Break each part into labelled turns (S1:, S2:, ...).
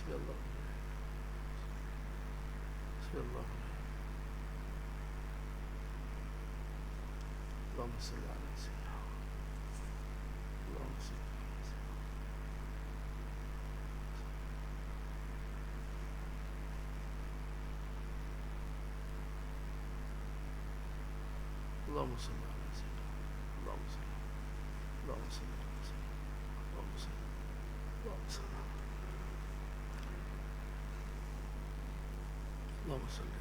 S1: Bismillah. Bismillah. Allahumma salli ala sayyidina. Allahumma salli ala sayyidina. Allahumma salli ala sayyidina. Allahumma salli. Allahumma salli ala sayyidina. Allahumma salli. Allahumma salli. Allahumma salli.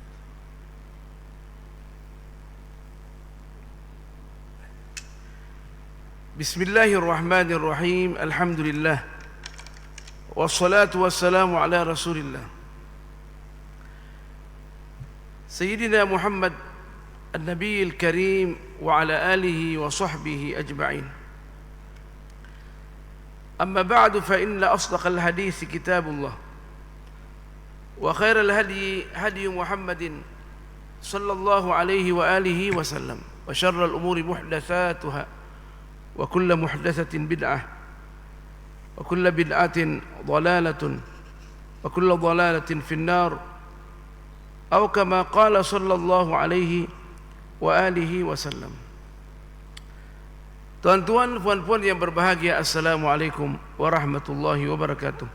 S1: Bismillahirrahmanirrahim. Alhamdulillah. Wassalatu wassalamu ala Rasulillah. Sayyidina Muhammad An-Nabiyil Karim wa ala alihi wa sahbihi ajma'in. Amma ba'du fa inna asdaqal hadits kitabullah wa khairal hadi hadi Muhammadin sallallahu alaihi wa alihi wa sallam wa syarral umuri muhdatsatuha wa kullu muhdatsatin bid'ah wa kullu bid'atin dhalalatun wa kullu dhalalatin finnar atau kama qala sallallahu alaihi wa alihi wasallam. Tuan-tuan, puan-puan yang berbahagia, assalamualaikum warahmatullahi wabarakatuh.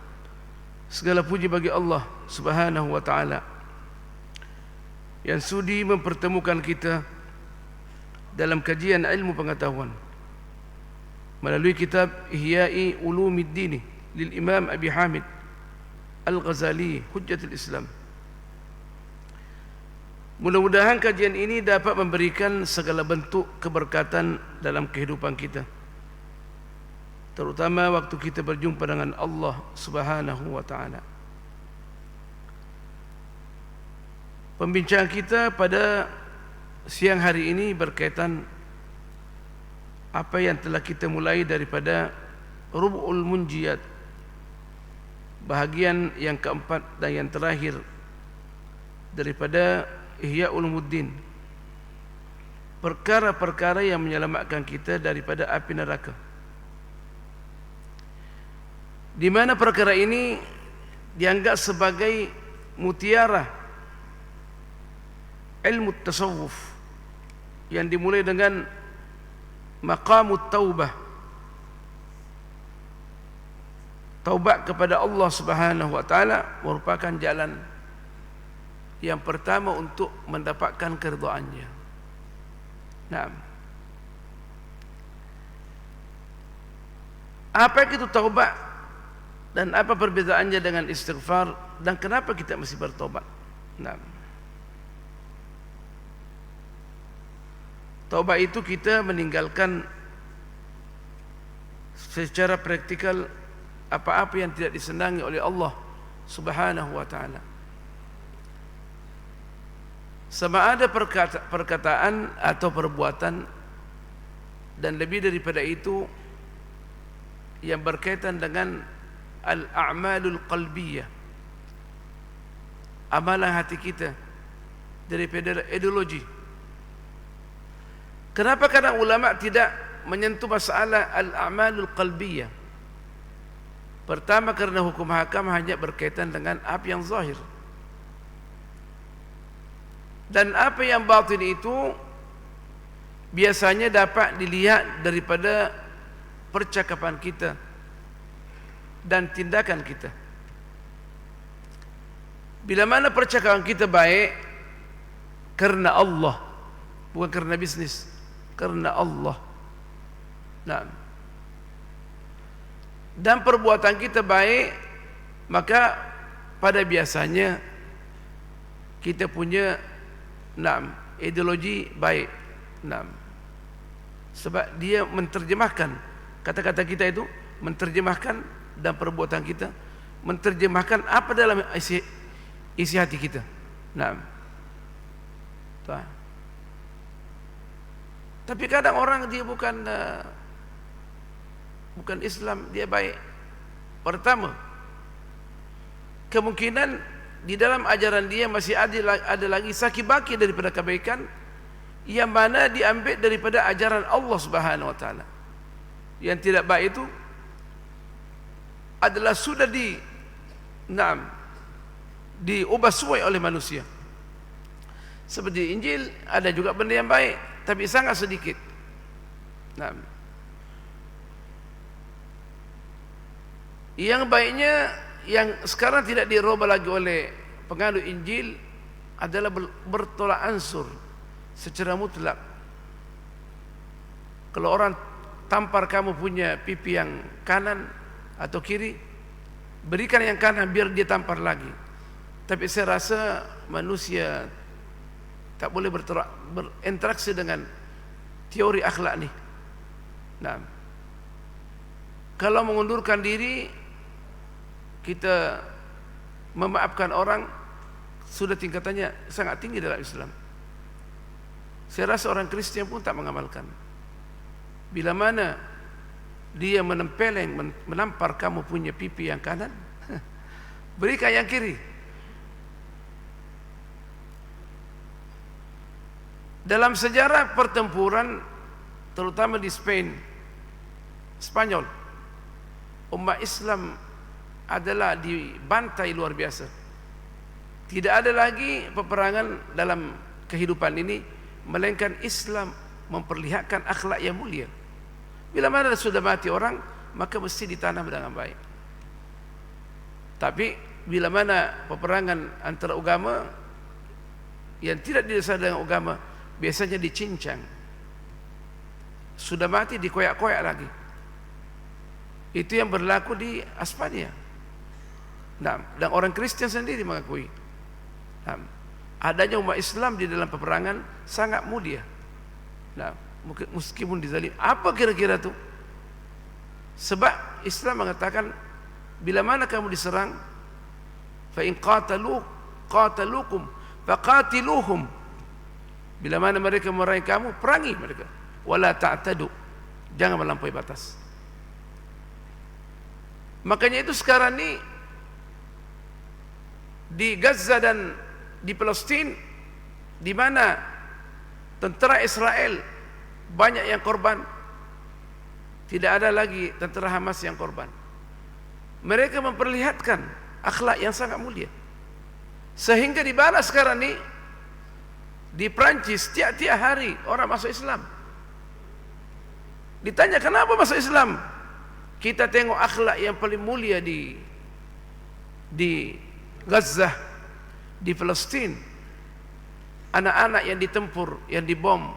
S1: Segala puji bagi Allah Subhanahu wa taala yang sudi mempertemukan kita dalam kajian ilmu pengetahuan melalui kitab Ihya'i Ulumiddin lil Imam Abi Hamid Al-Ghazali Hujjatul Islam. Mudah-mudahan kajian ini dapat memberikan segala bentuk keberkatan dalam kehidupan kita, terutama waktu kita berjumpa dengan Allah Subhanahu wa taala. Pembincangan kita pada siang hari ini berkaitan apa yang telah kita mulai daripada Rub'ul Munjiyat, bahagian yang keempat dan yang terakhir daripada Ihya Ulumuddin, perkara-perkara yang menyelamatkan kita daripada api neraka, di mana perkara ini dianggap sebagai mutiara ilmu tasawuf yang dimulai dengan maqamut taubah, taubat kepada Allah Subhanahu wa taala merupakan jalan yang pertama untuk mendapatkan keridhaannya. Naam. Apa itu taubat dan apa perbezaannya dengan istighfar dan kenapa kita mesti bertobat? Naam. Taubat itu kita meninggalkan secara praktikal apa-apa yang tidak disenangi oleh Allah Subhanahu wa taala. Sama ada perkataan atau perbuatan, dan lebih daripada itu yang berkaitan dengan al-a'malul qalbiyah, amalan hati kita, daripada ideologi. Kenapa kadang ulama tidak menyentuh masalah al-a'malul qalbiyah? Pertama, kerana hukum hakam hanya berkaitan dengan apa yang zahir, dan apa yang batin itu biasanya dapat dilihat daripada percakapan kita dan tindakan kita. Bila mana percakapan kita baik kerana Allah, bukan kerana bisnis, kerana Allah. Nah, dan perbuatan kita baik, maka pada biasanya kita punya ideologi baik. Sebab dia menterjemahkan kata-kata kita itu, menterjemahkan, dan perbuatan kita menterjemahkan apa dalam isi hati kita. Tapi kadang orang dia bukan Islam, dia baik. Pertama, kemungkinan di dalam ajaran dia masih ada lagi saki-baki daripada kebaikan yang mana diambil daripada ajaran Allah Subhanahu wa taala. Yang tidak baik itu adalah sudah diubah suai oleh manusia. Seperti Injil, ada juga benda yang baik, tapi sangat sedikit. Yang baiknya yang sekarang tidak dirubah lagi oleh penganut Injil adalah bertolak ansur secara mutlak. Kalau orang tampar kamu punya pipi yang kanan atau kiri, berikan yang kanan biar dia tampar lagi. Tapi saya rasa manusia tak boleh berinteraksi dengan teori akhlak ni. Kalau mengundurkan diri, kita memaafkan orang, sudah tingkatannya sangat tinggi dalam Islam. Saya rasa orang Kristen pun tak mengamalkan. Bila mana dia menempeleng, menampar kamu punya pipi yang kanan, berikan yang kiri. Dalam sejarah pertempuran, terutama di Spanyol, umat Islam adalah dibantai luar biasa. Tidak ada lagi peperangan dalam kehidupan ini, melainkan Islam memperlihatkan akhlak yang mulia. Bila mana sudah mati orang, maka mesti ditanam dengan baik. Tapi bila mana peperangan antara agama yang tidak didasarkan dengan agama, biasanya dicincang. Sudah mati dikoyak-koyak lagi. Itu yang berlaku di Aspania. Dan orang Kristen sendiri mengakui adanya umat Islam di dalam peperangan sangat mulia. Meskipun dizalim. Apa kira-kira itu? Sebab Islam mengatakan, bila mana kamu diserang, fa in qatalukum faqatiluhum. Bila mana mereka memerangi kamu, perangi mereka. Wala ta'tadu, jangan melampaui batas. Makanya itu sekarang ni di Gaza dan di Palestin, di mana tentera Israel banyak yang korban, tidak ada lagi tentera Hamas yang korban. Mereka memperlihatkan akhlak yang sangat mulia, sehingga di mana sekarang ni di Perancis tiap-tiap hari orang masuk Islam. Ditanya kenapa masuk Islam? Kita tengok akhlak yang paling mulia di Gaza, di Palestin. Anak-anak yang ditempur, yang dibom,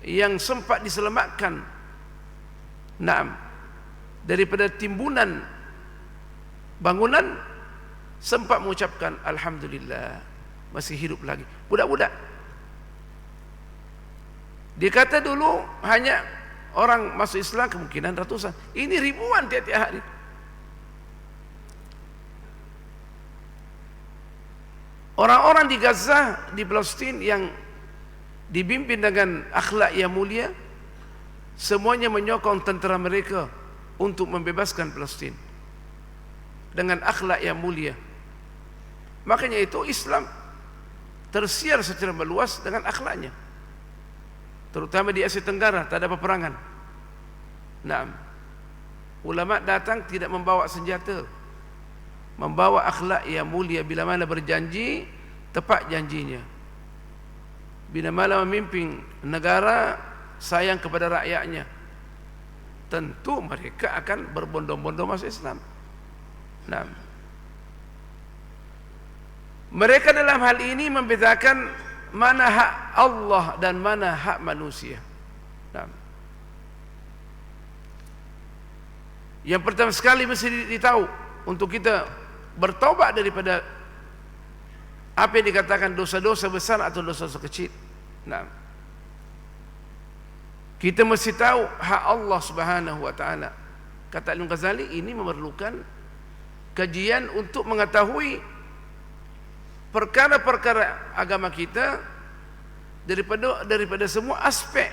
S1: yang sempat diselamatkan daripada timbunan bangunan, sempat mengucapkan alhamdulillah, masih hidup lagi. Budak-budak. Dia kata dulu hanya orang masuk Islam kemungkinan ratusan, ini ribuan tiap-tiap hari. Orang-orang di Gaza, di Palestin yang dibimbing dengan akhlak yang mulia, semuanya menyokong tentera mereka untuk membebaskan Palestin dengan akhlak yang mulia. Makanya itu Islam tersiar secara meluas dengan akhlaknya, terutama di Asia Tenggara. Tak ada peperangan. Ulama datang tidak membawa senjata, membawa akhlak yang mulia. Bila mana berjanji, tepat janjinya. Bila mana memimpin negara, sayang kepada rakyatnya, tentu mereka akan berbondong-bondong masuk Islam. Mereka dalam hal ini membedakan mana hak Allah dan mana hak manusia. Yang pertama sekali mesti ditahu, untuk kita bertaubat daripada apa yang dikatakan dosa-dosa besar atau dosa-dosa kecil. Kita mesti tahu hak Allah Subhanahu wa taala. Kata Imam Ghazali, ini memerlukan kajian untuk mengetahui perkara-perkara agama kita daripada semua aspek.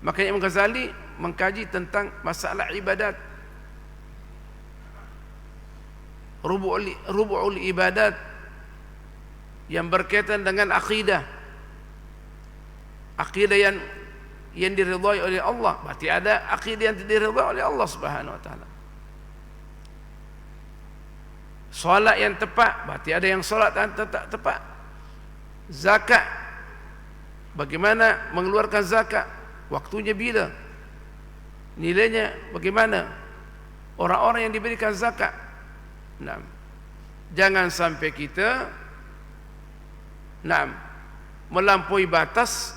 S1: Makanya Imam Ghazali mengkaji tentang masalah ibadat, rubu'ul ibadat, yang berkaitan dengan akidah yang diridhai oleh Allah. Berarti ada akidah yang tidak diridhai oleh Allah Subhanahu wa taala. Solat yang tepat, berarti ada yang solat yang tak tepat. Zakat, bagaimana mengeluarkan zakat, waktunya bila, nilainya bagaimana, orang-orang yang diberikan zakat. Nah, jangan sampai kita melampaui batas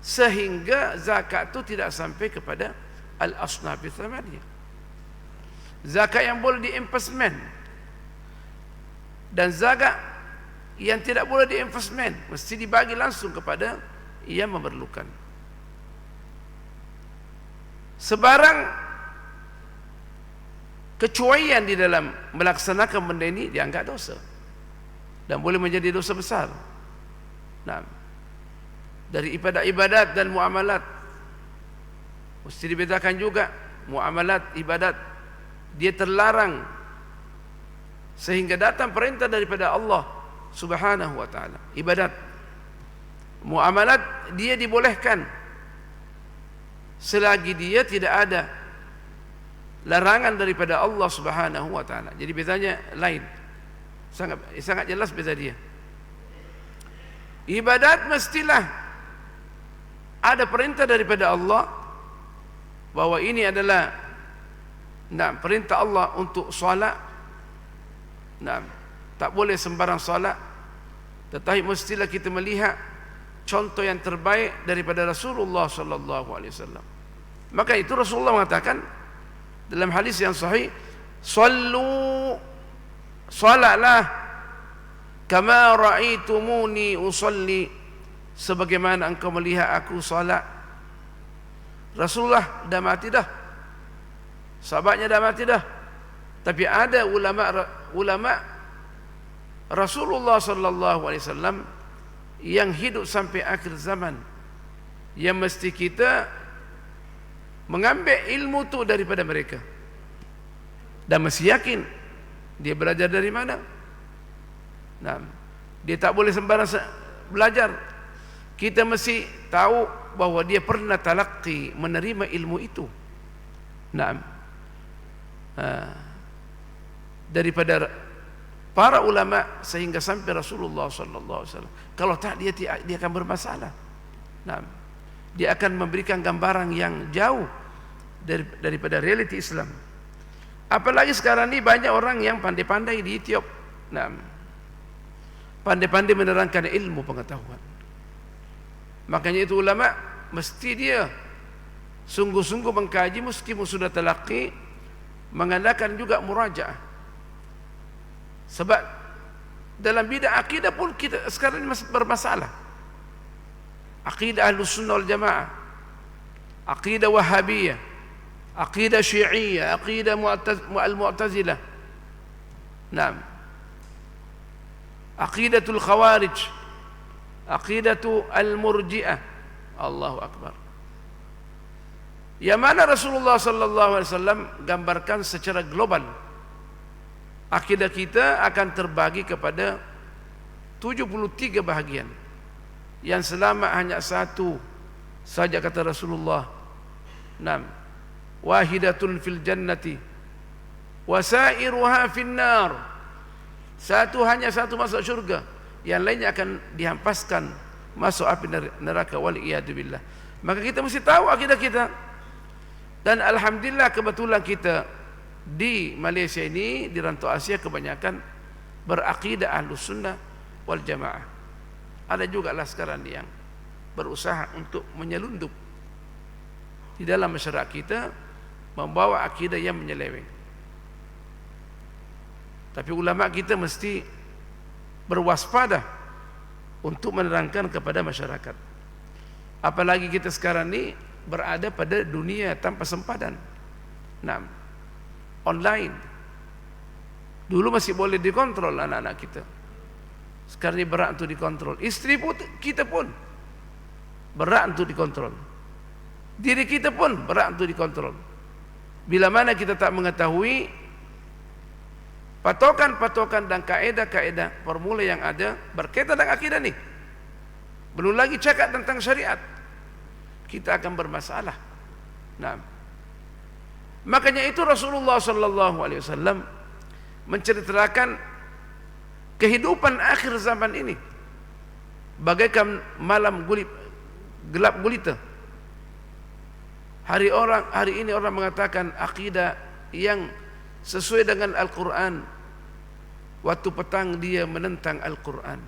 S1: sehingga zakat itu tidak sampai kepada al-asnaf tsamaniyah. Zakat yang boleh diinvestment dan zakat yang tidak boleh diinvestment mesti dibagi langsung kepada yang memerlukan. Sebarang kecuaian di dalam melaksanakan benda ini dianggap dosa dan boleh menjadi dosa besar. Nah, dari ibadat-ibadat dan muamalat mesti dibedakan juga. Muamalat, ibadat, dia terlarang sehingga datang perintah daripada Allah Subhanahu wa ta'ala. Ibadat, muamalat dia dibolehkan selagi dia tidak ada larangan daripada Allah Subhanahu wa ta'ala. Jadi bezanya lain, sangat jelas beza dia. Ibadat mestilah ada perintah daripada Allah bahwa ini adalah perintah Allah untuk solat. Tak boleh sembarang solat, tetapi mestilah kita melihat contoh yang terbaik daripada Rasulullah sallallahu alaihi wasallam. Maka itu Rasulullah mengatakan dalam hadis yang sahih, sallu, salatlah kama ra'aitumuni usalli, sebagaimana engkau melihat aku salat. Rasulullah dah mati dah, sahabatnya dah mati dah, tapi ada ulama Rasulullah sallallahu alaihi wasallam yang hidup sampai akhir zaman, yang mesti kita mengambil ilmu tu daripada mereka dan mesti yakin dia belajar dari mana. Dia tak boleh sembarang belajar. Kita mesti tahu bahawa dia pernah talaqi, menerima ilmu itu. Daripada para ulama sehingga sampai Rasulullah sallallahu alaihi wasallam. Kalau tak, dia akan bermasalah. Dia akan memberikan gambaran yang jauh daripada realiti Islam. Apalagi sekarang ni banyak orang yang pandai-pandai di Ethiopia. Pandai-pandai menerangkan ilmu pengetahuan. Makanya itu ulama mesti dia sungguh-sungguh mengkaji, meskipun sudah talaqi, mengadakan juga murajaah. Sebab dalam bidang akidah pun kita sekarang ini masih bermasalah. Akidah Ahlus Sunnah wal Jamaah, akidah Wahabiyah, akidah Syi'iyah, akidah Al-Mu'tazilah, aqidatul Khawarij, aqidatul Al-Murji'ah. Allahu Akbar. Yang mana Rasulullah sallallahu alaihi wasallam gambarkan secara global. Akidah kita akan terbagi kepada 73 bahagian, yang selamat hanya satu saja, kata Rasulullah. Wahidatun fil jannati wasairuha fin nar. Hanya satu masuk syurga, yang lainnya akan dihampaskan masuk api neraka, wal iyadu billah. Maka kita mesti tahu akidah kita. Dan alhamdulillah kebetulan kita di Malaysia ini, di rantau Asia, kebanyakan berakidah Ahlus Sunnah wal Jamaah. Ada juga lah sekarang yang berusaha untuk menyelundup di dalam masyarakat kita, membawa akidah yang menyeleweng. Tapi ulama kita mesti berwaspada untuk menerangkan kepada masyarakat. Apalagi kita sekarang ni berada pada dunia tanpa sempadan. Online. Dulu masih boleh dikontrol anak-anak kita. Sekarang ni berat untuk dikontrol. Isteri pun, kita pun berat untuk dikontrol. Diri kita pun berat untuk dikontrol. Bila mana kita tak mengetahui patokan-patokan dan kaedah-kaedah formula yang ada berkaitan dengan akidah ni, belum lagi cakap tentang syariat, kita akan bermasalah. Makanya itu Rasulullah sallallahu alaihi wasallam menceritakan kehidupan akhir zaman ini bagaikan malam gelap gulita. Hari ini orang mengatakan akidah yang sesuai dengan Al-Quran, waktu petang dia menentang Al-Quran.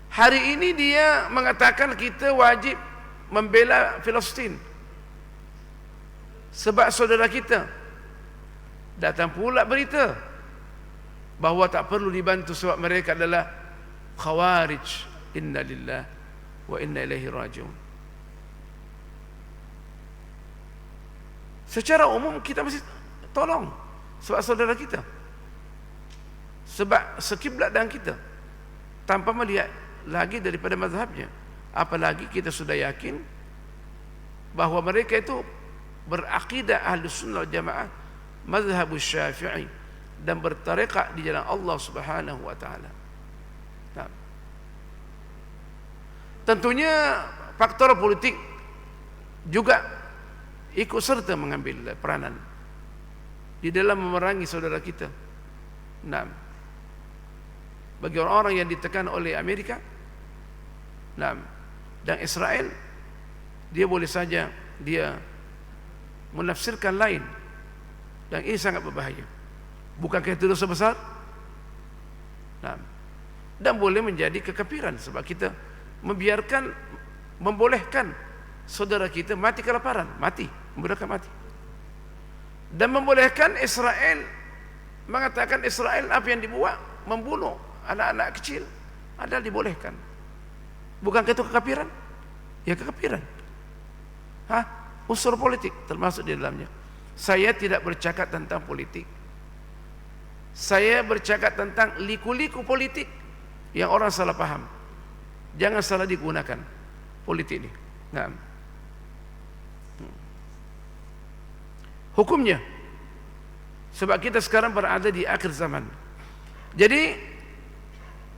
S1: Hari ini dia mengatakan kita wajib membela Palestin sebab saudara kita. Datang pula berita bahawa tak perlu dibantu sebab mereka adalah khawarij. Inna lillah wa inna ilaihi raji'un. Secara umum kita mesti tolong sebab saudara kita, sebab sekiblat dengan kita, tanpa melihat lagi daripada mazhabnya. Apalagi kita sudah yakin bahawa mereka itu berakidah Ahlus Sunnah wal Jamaah mazhab Syafi'i dan bertarekat di jalan Allah Subhanahu wa taala. Tentunya faktor politik juga ikut serta mengambil peranan di dalam memerangi saudara kita. Nah, bagi orang-orang yang ditekan oleh Amerika, nah, dan Israel, dia boleh saja dia menafsirkan lain, dan ini sangat berbahaya. Bukankah itu dosa besar? Nah, dan boleh menjadi kekafiran sebab kita membolehkan saudara kita mati kelaparan, membolehkan mati, dan membolehkan Israel mengatakan Israel apa yang dibuat membunuh anak-anak kecil adalah dibolehkan. Bukankah itu kekafiran? Ya, kekafiran. Unsur politik termasuk di dalamnya. Saya tidak bercakap tentang politik, saya bercakap tentang liku-liku politik yang orang salah paham. Jangan salah digunakan politik ini. Nah, hukumnya, sebab kita sekarang berada di akhir zaman, jadi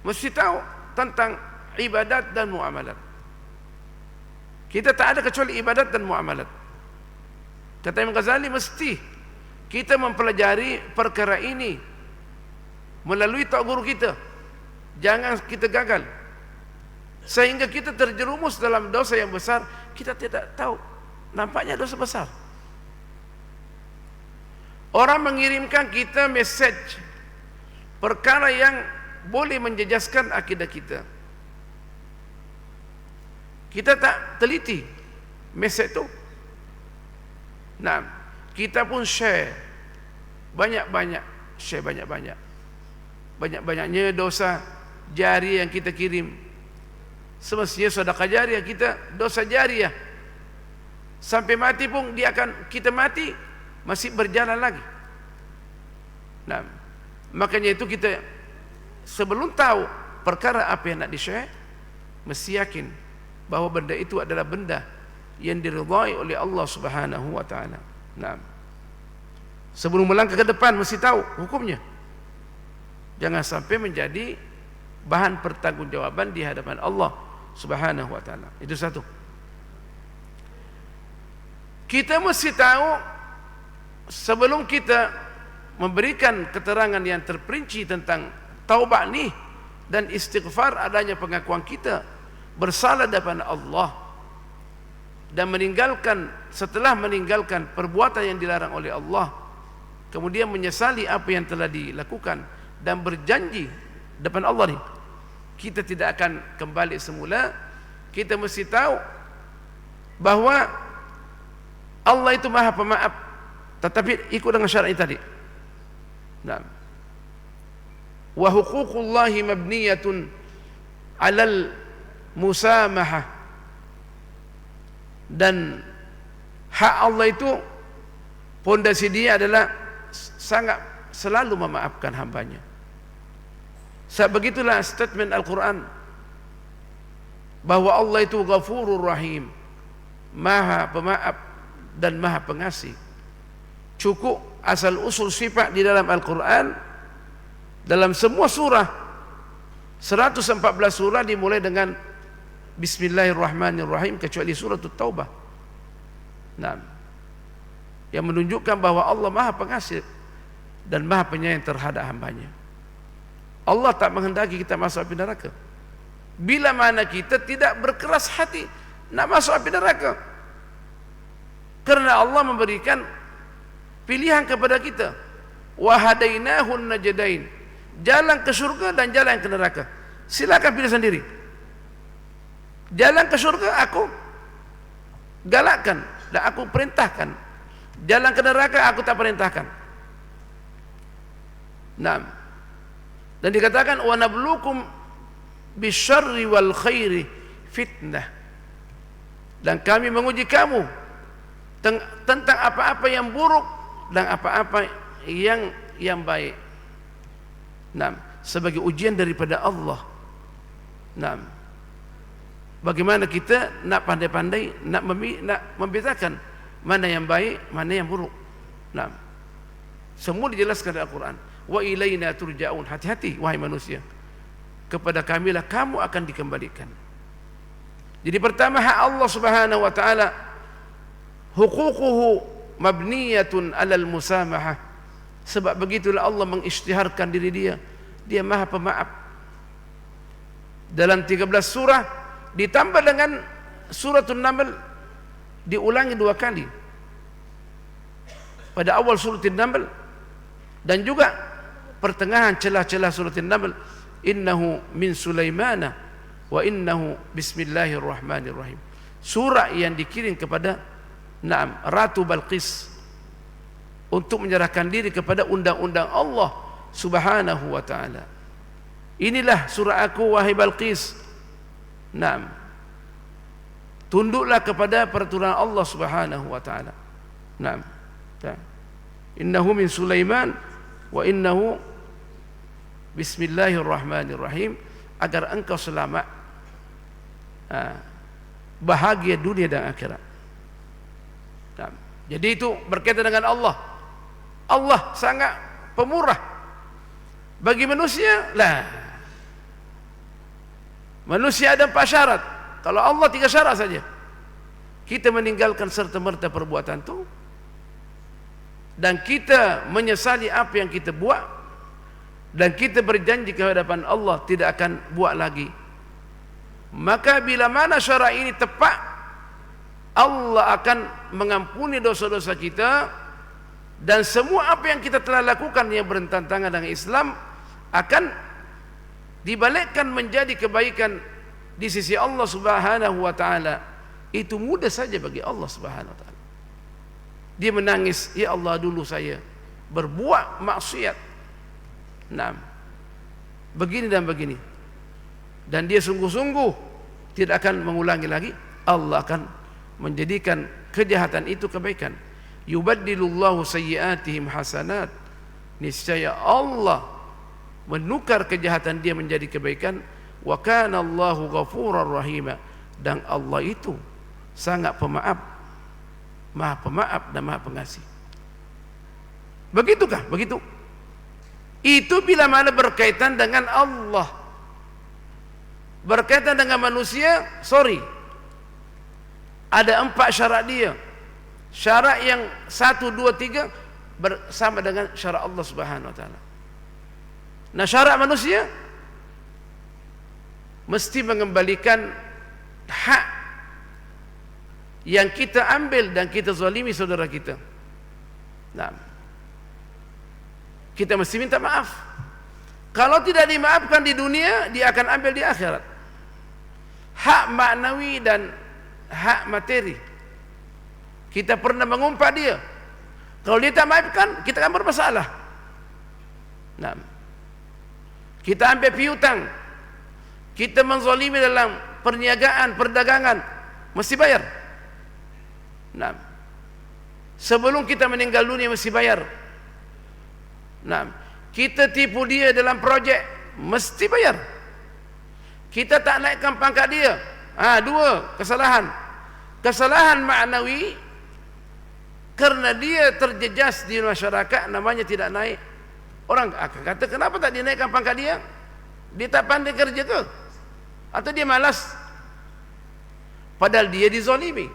S1: mesti tahu tentang ibadat dan muamalat. Kita tak ada kecuali ibadat dan muamalat. Kata Imam Ghazali, mesti kita mempelajari perkara ini melalui tok guru kita. Jangan kita gagal sehingga kita terjerumus dalam dosa yang besar. Kita tidak tahu, nampaknya dosa besar. Orang mengirimkan kita message perkara yang boleh menjejaskan akidah kita. Kita tak teliti message itu. Nah, kita pun share banyak-banyak, banyak-banyaknya dosa jari yang kita kirim. Semestinya sedekah jariah kita dosa jariah. Sampai mati pun kita mati masih berjalan lagi. Nah, makanya itu kita sebelum tahu perkara apa yang nak di-share, mesti yakin bahawa benda itu adalah benda yang diridhai oleh Allah Subhanahu wa taala. Nah, sebelum melangkah ke depan mesti tahu hukumnya. Jangan sampai menjadi bahan pertanggungjawaban di hadapan Allah Subhanahu wa taala. Itu satu. Kita mesti tahu sebelum kita memberikan keterangan yang terperinci tentang taubat ni dan istighfar, adanya pengakuan kita bersalah di hadapan Allah dan setelah meninggalkan perbuatan yang dilarang oleh Allah, kemudian menyesali apa yang telah dilakukan dan berjanji depan Allah ni kita tidak akan kembali semula. Kita mesti tahu bahawa Allah itu Maha Pemaaf, tetapi ikut dengan syarat tadi. Nah, wa huququllahi mabniyatun 'alal musamahah, dan hak Allah itu pondasi dia adalah sangat selalu memaafkan hambanya. Sebab begitulah statement Al-Quran bahawa Allah itu Ghafurur Rahim, Maha Pemaaf dan Maha Pengasih. Cukup asal usul sifat di dalam Al-Quran, dalam semua surah 114 surah dimulai dengan Bismillahirrahmanirrahim kecuali surah At-Taubah. Nah, yang menunjukkan bahawa Allah Maha Pengasih dan Maha Penyayang terhadap hambanya. Allah tak menghendaki kita masuk api neraka. Bila mana kita tidak berkeras hati nak masuk api neraka, karena Allah memberikan pilihan kepada kita, wa hadainahun najdain, jalan ke surga dan jalan ke neraka. Silakan pilih sendiri. Jalan ke surga aku galakkan dan aku perintahkan. Jalan ke neraka aku tak perintahkan. Naam. Dan dikatakan wa nabluukum bisyarri wal khairi fitnah. Dan kami menguji kamu tentang apa-apa yang buruk dan apa-apa yang baik. Naam, sebagai ujian daripada Allah. Naam. Bagaimana kita nak pandai-pandai nak membezakan mana yang baik, mana yang buruk. Naam. Semua dijelaskan dalam Al-Quran. Wa ilaina turja'un. Hati-hati wahai manusia, kepada kamilah kamu akan dikembalikan. Jadi pertama, hak Allah Subhanahu wa taala, huququhu mabniyatun 'alal musamahah. Sebab begitulah Allah mengisytiharkan diri dia Maha Pemaaf. Dalam 13 surah ditambah dengan suratul Naml diulangi 2 kali. Pada awal suratul Naml dan juga pertengahan celah-celah suratul Naml, innahu min Sulaimana wa innahu bismillahirrahmanirrahim. Surah yang dikirim kepada Ratu Balqis untuk menyerahkan diri kepada undang-undang Allah Subhanahu wa taala. Inilah surah aku wahai Balqis. Tunduklah kepada peraturan Allah Subhanahu wa taala. Innahu min Sulaiman wa innahu bismillahirrahmanirrahim, agar engkau selamat, bahagia dunia dan akhirat. Jadi itu berkaitan dengan Allah. Allah sangat pemurah bagi manusia. Manusia ada 4 syarat. Kalau Allah 3 syarat saja, kita meninggalkan serta-merta perbuatan itu dan kita menyesali apa yang kita buat, dan kita berjanji ke hadapan Allah tidak akan buat lagi. Maka bila mana syarat ini tepat, Allah akan mengampuni dosa-dosa kita, dan semua apa yang kita telah lakukan yang bertentangan dengan Islam akan dibalikkan menjadi kebaikan di sisi Allah Subhanahu wa taala. Itu mudah saja bagi Allah Subhanahu wa taala. Dia menangis, ya Allah, dulu saya berbuat maksiat, begini dan begini, dan dia sungguh-sungguh tidak akan mengulangi lagi. Allah akan menjadikan kejahatan itu kebaikan. Yubaddilullahu sayyiatihim hasanat. Niscaya Allah menukar kejahatan dia menjadi kebaikan. Wa kana Allahu ghafurar rahima. Dan Allah itu sangat pemaaf, Maha Pemaaf dan Maha Pengasih. Begitukah? Begitu. Itu bila mana berkaitan dengan Allah. Berkaitan dengan manusia, ada 4 syarat dia. Syarat yang 1, 2, 3 bersama dengan syarat Allah Subhanahu wa taala. Nah, syarat manusia mesti mengembalikan hak yang kita ambil dan kita zalimi saudara kita. Kita mesti minta maaf. Kalau tidak dimaafkan di dunia, dia akan ambil di akhirat. Hak maknawi dan hak materi, kita pernah mengumpat dia. Kalau dia tak maafkan, kita akan bermasalah. Kita ambil piutang, kita menzalimi dalam perniagaan, perdagangan, mesti bayar. Sebelum kita meninggal dunia mesti bayar. Kita tipu dia dalam projek, mesti bayar. Kita tak naikkan pangkat dia, 2 kesalahan. Kesalahan maknawi karena dia terjejas di masyarakat, namanya tidak naik. Orang akan kata, kenapa tak dinaikkan pangkat dia? Dia tak pandai kerja ke? Atau dia malas? Padahal dia dizalimi.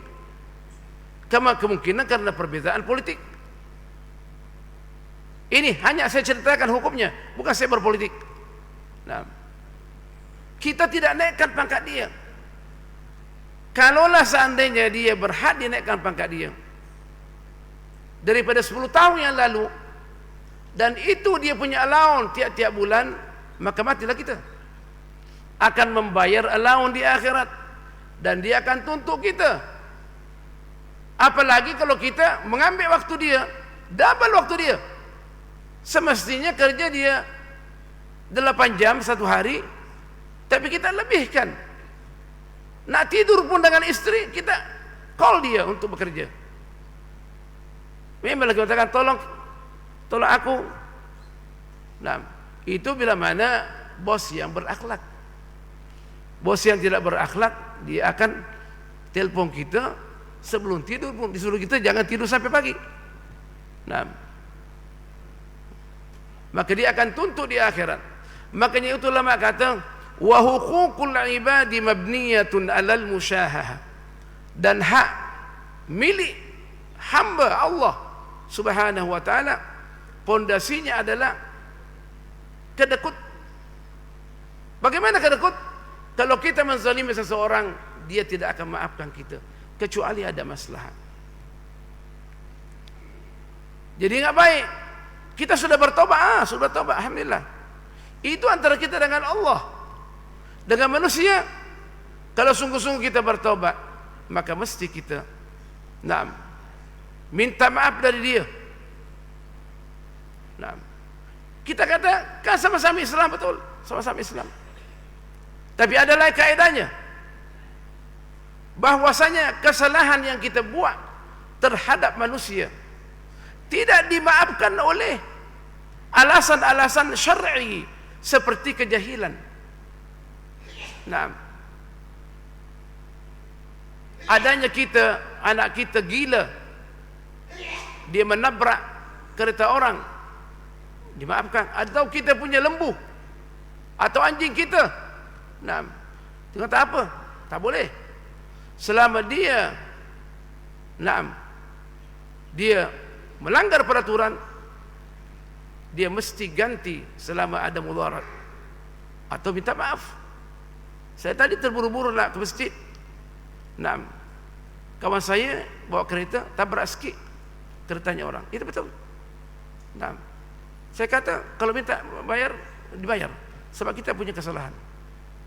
S1: Kemungkinan karena perbezaan politik. Ini hanya saya ceritakan hukumnya, bukan saya berpolitik. Nah, kita tidak naikkan pangkat dia. Kalaulah seandainya dia berhak dinaikkan pangkat dia daripada 10 tahun yang lalu, dan itu dia punya allowance tiap-tiap bulan, maka matilah kita. Akan membayar allowance di akhirat, dan dia akan tuntut kita. Apalagi kalau kita mengambil waktu dia, double waktu dia. Semestinya kerja dia 8 jam satu hari, tapi kita lebihkan. Nak tidur pun dengan istri, kita call dia untuk bekerja. Memang lagi katakan tolong aku. Nah, itu bila mana bos yang berakhlak. Bos yang tidak berakhlak, dia akan telepon kita sebelum tidur pun, disuruh kita jangan tidur sampai pagi. Nah, maka dia akan tuntut di akhirat. Makanya itu ulama kata, wa huququl ibadi mabniyatun 'alal musyahahah, dan hak milik hamba Allah Subhanahu wa taala pondasinya adalah kedekut. Bagaimana kedekut? Kalau kita menzalimi seseorang, dia tidak akan maafkan kita kecuali ada maslahat. Jadi enggak baik. Kita sudah bertobat, sudah tobat, alhamdulillah. Itu antara kita dengan Allah. Dengan manusia, kalau sungguh-sungguh kita bertobat, maka mesti kita minta maaf dari dia. Kita kata kan sama-sama Islam, betul, sama-sama Islam. Tapi ada lain kaedahnya, bahwasanya kesalahan yang kita buat terhadap manusia tidak dimaafkan oleh alasan-alasan syar'i seperti kejahilan. Nah, adanya kita, anak kita gila, dia menabrak kereta orang, dimaafkan. Atau kita punya lembu, atau anjing kita, nah, dia kata apa? Tak boleh. Selama dia, dia melanggar peraturan, dia mesti ganti selama ada mudarat atau minta maaf. Saya tadi terburu-buru nak ke masjid. Kawan saya bawa kereta, tabrak sikit keretanya orang. Itu betul. Saya kata kalau minta bayar, dibayar. Sebab kita punya kesalahan.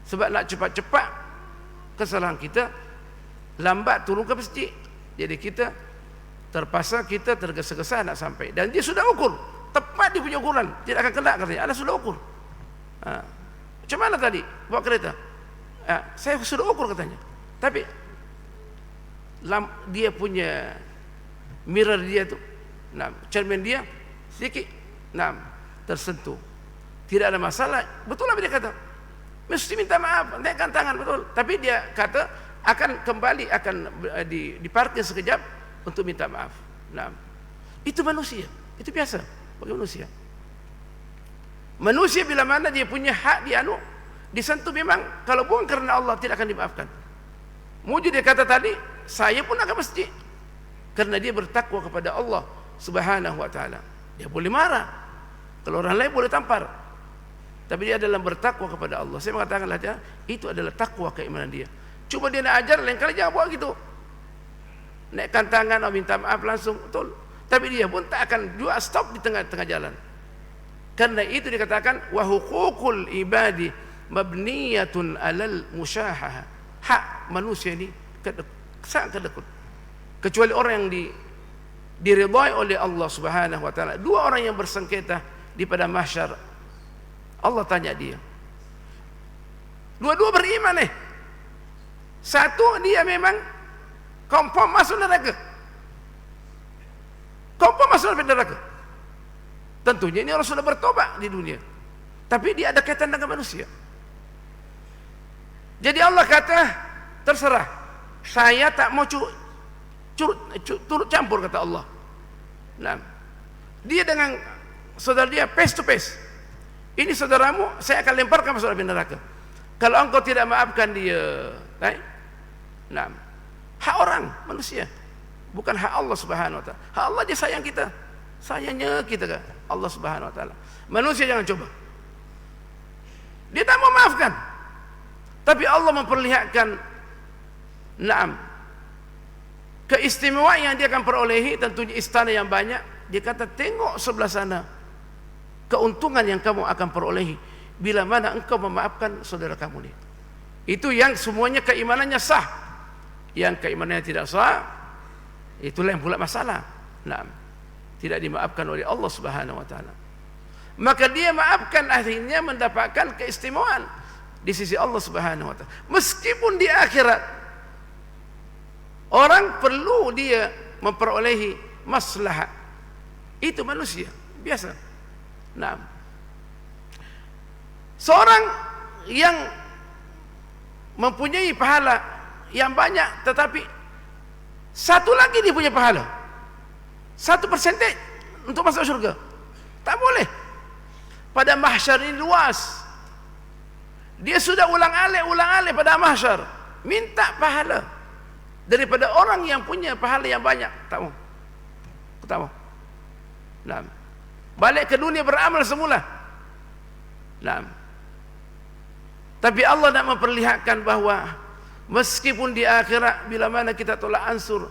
S1: Sebab nak cepat-cepat kesalahan kita, lambat turun ke masjid. Jadi kita terpaksa, kita tergesa-gesa nak sampai. Dan dia sudah ukur, tepat dia punya ukuran, tidak akan kena katanya. Anda sudah ukur. Macam mana tadi bawa kereta? Saya sudah ukur katanya. Tapi dia punya mirror dia tu, cermin dia sedikit tersentuh. Tidak ada masalah. Betul apa dia kata? Mesti minta maaf, naikkan tangan, betul. Tapi dia kata akan kembali, akan diparkir sekejap untuk minta maaf. Itu manusia, itu biasa bagi manusia. Manusia bila mana dia punya hak disentuh, memang kalau bukan karena Allah tidak akan dimaafkan. Mujib dia kata tadi, saya pun akan masjid karena dia bertakwa kepada Allah Subhanahu wa taala. Dia boleh marah, kalau orang lain boleh tampar, tapi dia adalah bertakwa kepada Allah. Saya mengatakanlah dia, itu adalah takwa keimanan dia. Cuba dia nak ajar, lain kali jangan buat gitu, naikkan tangan atau minta maaf langsung, betul. Tapi dia pun tak akan juga stop di tengah-tengah jalan. Karena itu dikatakan wa huququl ibadi mabniyatun 'alal musyahahah. Hak manusia ini sangat kedekut. Kecuali orang yang diridhai oleh Allah Subhanahu wa taala. Dua orang yang bersengketa di pada mahsyar, Allah tanya dia. Dua-dua beriman Satu dia memang confirm masuk neraka. Confirm masuk neraka. Tentunya ini orang sudah bertobat di dunia, tapi dia ada kaitan dengan manusia. Jadi Allah kata, terserah, saya tak mau turut campur, kata Allah. Dia dengan saudara dia face to face. Ini saudaramu, saya akan lemparkan masuk neraka. Kalau engkau tidak maafkan dia, hak orang, manusia, bukan hak Allah Subhanahu wa taala. Hak Allah, dia sayang kita. Sayangnya kita kan Allah Subhanahu wa taala. Manusia jangan coba. Dia tak mau maafkan. Tapi Allah memperlihatkan keistimewaan yang dia akan perolehi, tentunya istana yang banyak. Dia kata, tengok sebelah sana keuntungan yang kamu akan perolehi bila mana engkau memaafkan saudara kamu ni. Itu yang semuanya keimanannya sah. Yang keimanannya tidak sah, itulah yang pula masalah. Tidak dimaafkan oleh Allah Subhanahu wa taala. Maka dia maafkan, akhirnya mendapatkan keistimewaan di sisi Allah Subhanahu wa taala. Meskipun di akhirat orang perlu dia memperolehi maslahat. Itu manusia biasa. Seorang yang mempunyai pahala yang banyak, tetapi satu lagi dia punya pahala 1% untuk masuk surga, tak boleh. Pada mahsyar ini luas, dia sudah ulang alik pada mahsyar, minta pahala daripada orang yang punya pahala yang banyak. Tak mau. Balik ke dunia beramal semula. Tapi Allah nak memperlihatkan bahawa meskipun di akhirat bila mana kita tolak ansur,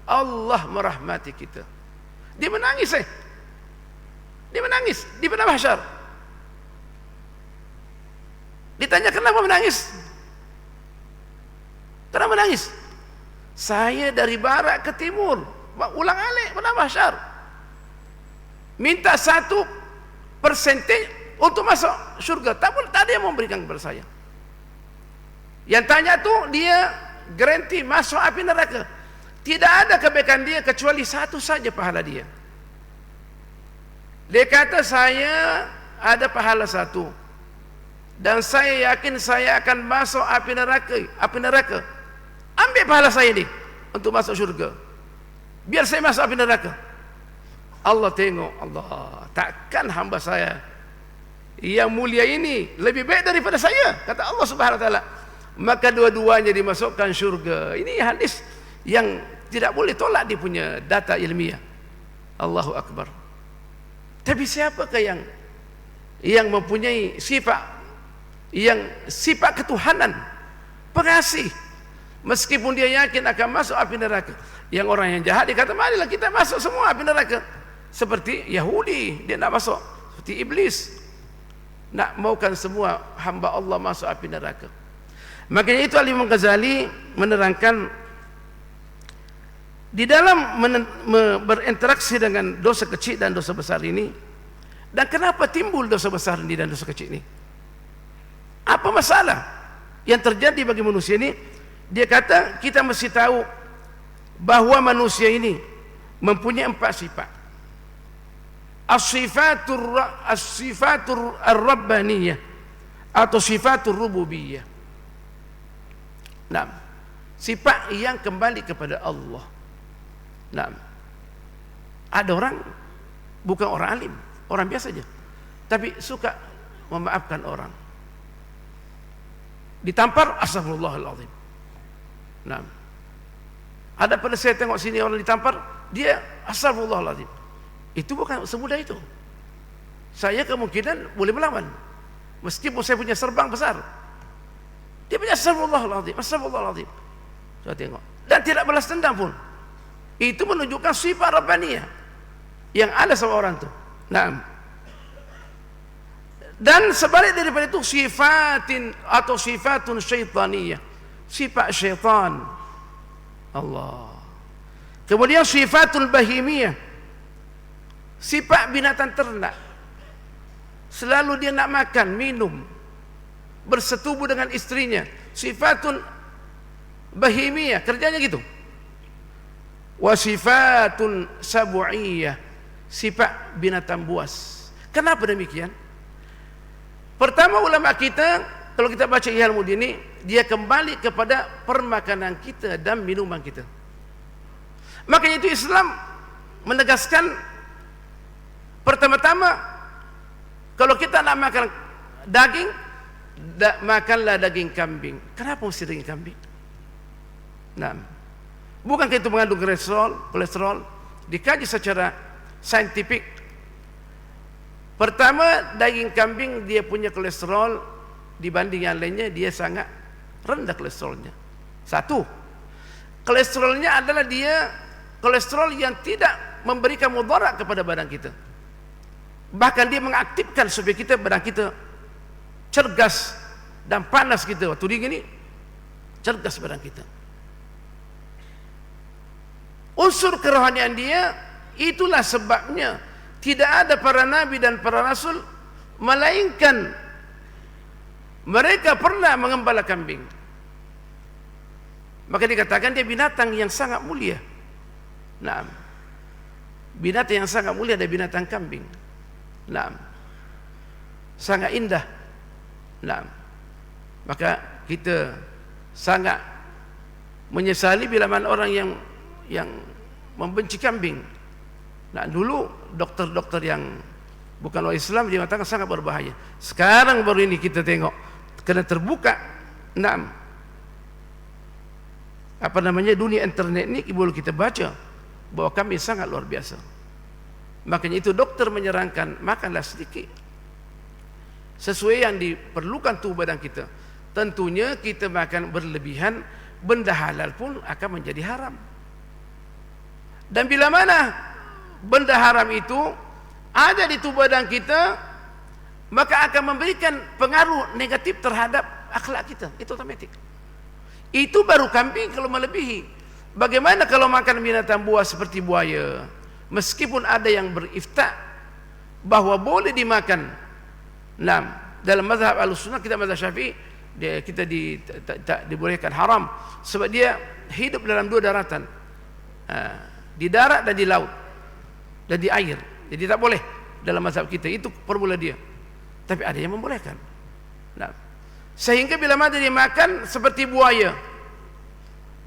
S1: Allah merahmati kita. Dia menangis Dia menangis di padang mahsyar. Ditanya kenapa menangis? Kenapa menangis? Saya dari barat ke timur, ulang alik padang mahsyar, minta 1% untuk masuk syurga. Tak ada yang memberikan kepada saya. Yang tanya tu dia garanti masuk api neraka. Tidak ada kebaikan dia kecuali satu saja pahala dia. Dia kata, saya ada pahala 1 dan saya yakin saya akan masuk api neraka. Ambil pahala saya ni untuk masuk syurga, biar saya masuk api neraka. Allah tengok, Allah, takkan hamba saya yang mulia ini lebih baik daripada saya, kata Allah Subhanahu wa taala. Maka dua-duanya dimasukkan syurga. Ini hadis yang tidak boleh tolak, dia punya data ilmiah. Allahu Akbar. Tapi siapakah yang mempunyai sifat ketuhanan, pengasih, meskipun dia yakin akan masuk api neraka? Yang orang yang jahat dia kata, marilah kita masuk semua api neraka. Seperti Yahudi, dia nak masuk. Seperti iblis, nak maukan semua hamba Allah masuk api neraka. Makanya itu Al-Imam Ghazali menerangkan di dalam berinteraksi dengan dosa kecil dan dosa besar ini, dan kenapa timbul dosa besar ini dan dosa kecil ini, apa masalah yang terjadi bagi manusia ini? Dia kata kita mesti tahu bahawa manusia ini mempunyai 4 sifat. As-sifatur ar-rabbaniyah atau sifatur rububiyah. Sifat yang kembali kepada Allah. Ada orang bukan orang alim, orang biasa saja, tapi suka memaafkan orang. Ditampar, astagfirullahaladzim. Ada pada saya tengok sini orang ditampar, dia astagfirullahaladzim. Itu bukan semudah itu. Saya kemungkinan boleh melawan, meskipun saya punya serbang besar. Dia punya astagfirullahaladzim, astagfirullahaladzim. Saya tengok, dan tidak balas dendam pun. Itu menunjukkan sifat Rabbaniyah yang ada sama orang itu. Dan sebalik daripada itu, sifatin atau sifatun syaitaniyah, sifat syaitan. Allah. Kemudian sifatul bahimiyah, sifat binatang ternak. Selalu dia nak makan, minum, bersetubuh dengan istrinya. Sifatun bahimiyah, kerjanya gitu. Wa sifatun sabu'iyah, sifat binatang buas. Kenapa demikian? Pertama, ulama kita, kalau kita baca Ihya'ul Ulumuddin, dia kembali kepada permakanan kita dan minuman kita. Makanya itu Islam menegaskan, pertama-tama, kalau kita nak makan daging, makanlah daging kambing. Kenapa mesti daging kambing? Bukankah itu mengandung kolesterol? Dikaji secara saintifik. Pertama, daging kambing dia punya kolesterol dibanding yang lainnya, dia sangat rendah kolesterolnya. Satu, kolesterolnya adalah dia kolesterol yang tidak memberikan mudarat kepada badan kita. Bahkan dia mengaktifkan supaya kita, badan kita cergas dan panas kita waktu dingin ini, cergas badan kita. Unsur kerohanian dia, itulah sebabnya tidak ada para nabi dan para rasul melainkan mereka pernah mengembala kambing. Maka dikatakan dia binatang yang sangat mulia. Nah, binatang yang sangat mulia ada binatang kambing. Nah, sangat indah. Nah, maka kita sangat menyesali bila mana orang yang membenci kambing. Nah, dulu dokter-dokter yang bukan orang Islam dia mengatakan sangat berbahaya. Sekarang baru ini kita tengok kena terbuka. Nah, apa namanya, dunia internet ini boleh kita baca bahwa kambing sangat luar biasa. Makanya itu dokter menyarankan makanlah sedikit sesuai yang diperlukan tubuh badan kita. Tentunya kita makan berlebihan, benda halal pun akan menjadi haram. Dan bila mana benda haram itu ada di tubuh badan kita, maka akan memberikan pengaruh negatif terhadap akhlak kita. Itu otomatik. Itu baru kambing kalau melebihi. Bagaimana kalau makan binatang buas seperti buaya? Meskipun ada yang berifta bahwa boleh dimakan. Nah, dalam mazhab Ahlussunnah, kita mazhab Syafi'i, kita tak dibolehkan, haram, sebab dia hidup dalam dua daratan, di darat dan di laut dan di air. Jadi tak boleh dalam mazhab kita, itu permula dia. Tapi ada yang membolehkan. Nah, sehingga bila mana dia makan seperti buaya,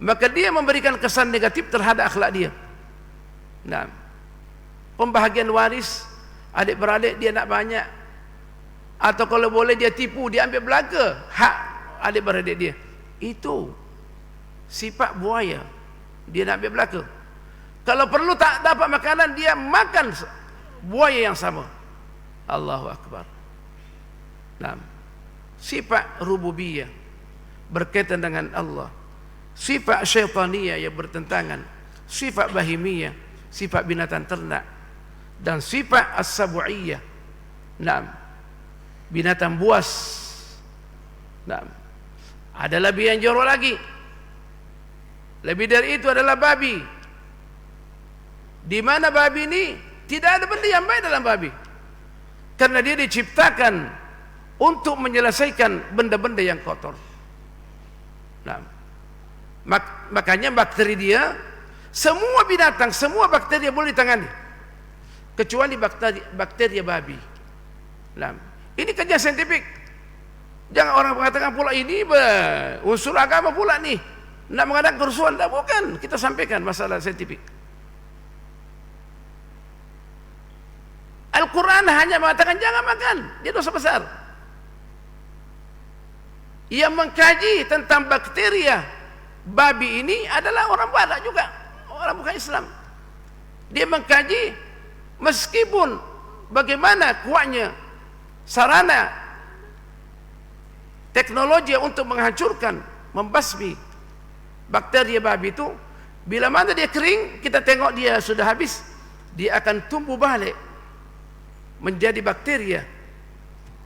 S1: maka dia memberikan kesan negatif terhadap akhlak dia. Nah, pembahagian waris, adik-beradik dia nak banyak, atau kalau boleh dia tipu, dia ambil belaga hak adik-beradik dia. Itu sifat buaya, dia nak ambil belaga. Kalau perlu tak dapat makanan, dia makan buaya yang sama. Allahu Akbar. Nah, sifat rububiyah berkaitan dengan Allah, sifat syaitaniyah yang bertentangan, sifat bahimiyah, sifat binatang ternak, dan sifat as-sabu'iyah, nah, binatang buas. Nah, ada lebih yang jorok lagi. Lebih dari itu adalah babi. Di mana babi ini tidak ada benda yang baik dalam babi, karena dia diciptakan untuk menyelesaikan benda-benda yang kotor. Nah, makanya bakteri dia, semua binatang, semua bakteri boleh ditangani, kecuali bakteri babi. Nah, ini kerja saintifik. Jangan orang mengatakan pula ini unsur agama pula nih, nak mengadakan kerusuhan. Tak, bukan. Kita sampaikan masalah saintifik. Al-Quran hanya mengatakan jangan makan, dia dosa besar. Yang mengkaji tentang bakteria babi ini adalah orang Barat juga, orang bukan Islam. Dia mengkaji meskipun bagaimana kuatnya sarana teknologi untuk menghancurkan, membasmi bakteri babi itu, bila mana dia kering, kita tengok dia sudah habis, dia akan tumbuh balik menjadi bakteria,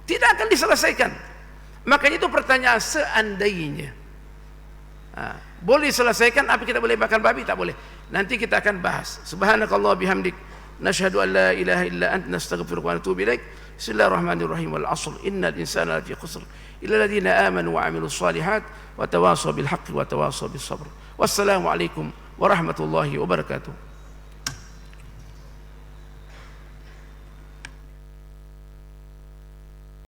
S1: tidak akan diselesaikan. Makanya itu pertanyaan, seandainya boleh selesaikan, apa kita boleh makan babi? Tak boleh. Nanti kita akan bahas. Subhanakallah bihamdik, nashhadu an la ilaha illa anta, nastaghfiruka wa natubu ilaik. Bismillahirrahmanirrahim. Wal 'ashr, innal insana lafi khusr illa alladziina aamanu wa 'amilus shalihat wa tawassaw bil haqqi wa tawassaw bis sabr. Wassalamu alaikum warahmatullahi wabarakatuh.